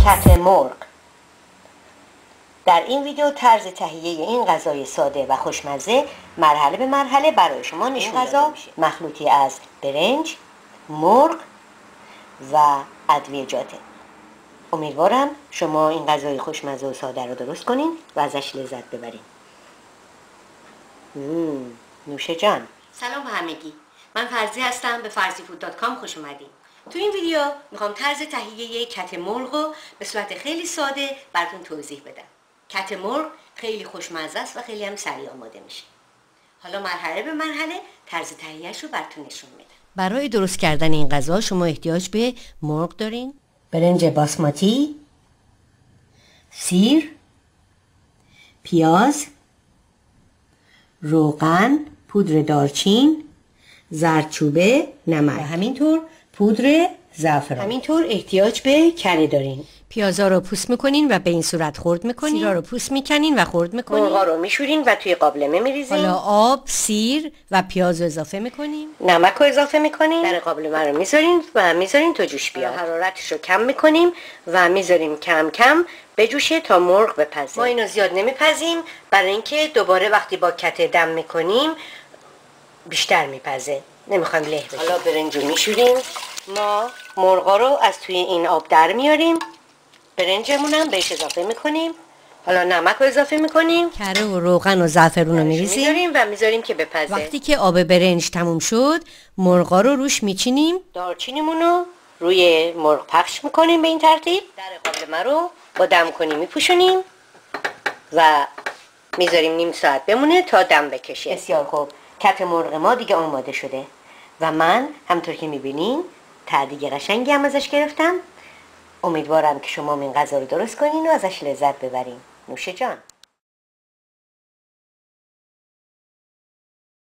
کت مرغ. در این ویدیو طرز تهیه این غذای ساده و خوشمزه مرحله به مرحله برای شما نشون داده میشه. مخلوطی از برنج، مرغ و ادویه‌جاته. امیدوارم شما این غذای خوشمزه و ساده رو درست کنین و ازش لذت ببرین. نوشه جان. سلام به همگی. من فرزی هستم. به farzifood.com خوش اومدین. تو این ویدیو میخوام طرز تهیه کت مرغ رو به صورت خیلی ساده براتون توضیح بدم. کت مرغ خیلی خوشمزه است و خیلی هم سریع آماده میشه. حالا مرحله به مرحله طرز تهیهش رو براتون نشون میدم. برای درست کردن این غذا شما احتیاج به مرغ دارین، برنج باسماتی، سیر، پیاز، روغن، پودر دارچین، زردچوبه، نمک و همینطور پودر زعفران. همینطور احتیاج به کره دارین. پیازا رو پوست میکنین و به این صورت خرد میکنین. سیرا رو پوست میکنین و خرد میکنین. مرغا رو میشورین و توی قابلمه میریزین. حالا آب، سیر و پیاز رو اضافه میکنین. نمک رو اضافه میکنین. در قابلمه رو میذارین و میذارین تا جوش بیاد. حرارتش رو کم میکنیم و میذاریم کم کم بجوشه تا مرغ بپزه. ما اینو زیاد نمیپزیم برای اینکه دوباره وقتی با کته دم میکنیم بیشتر میپزه. نمیخوایم له بشه. حالا برنج رو میشوریم. ما مرغا رو از توی این آب در میاریم. برنجمون هم بهش اضافه میکنیم. حالا نمک رو اضافه میکنیم. کره و روغن و زعفرون رو میریزیم و میذاریم که بپزه. وقتی که آب برنج تموم شد مرغا رو روش میچینیم. دارچینیمون رو روی مرغ پخش میکنیم به این ترتیب. در قابلمه رو با دم کنی میپوشونیم و میذاریم نیم ساعت بمونه تا دم بکشه. بسیار خوب. کت مرغ ما دیگه آماده شده و من همطور که میبینین تعدیه قشنگی هم ازش گرفتم. امیدوارم که شما این غذا رو درست کنین و ازش لذت ببرین. نوشه جان.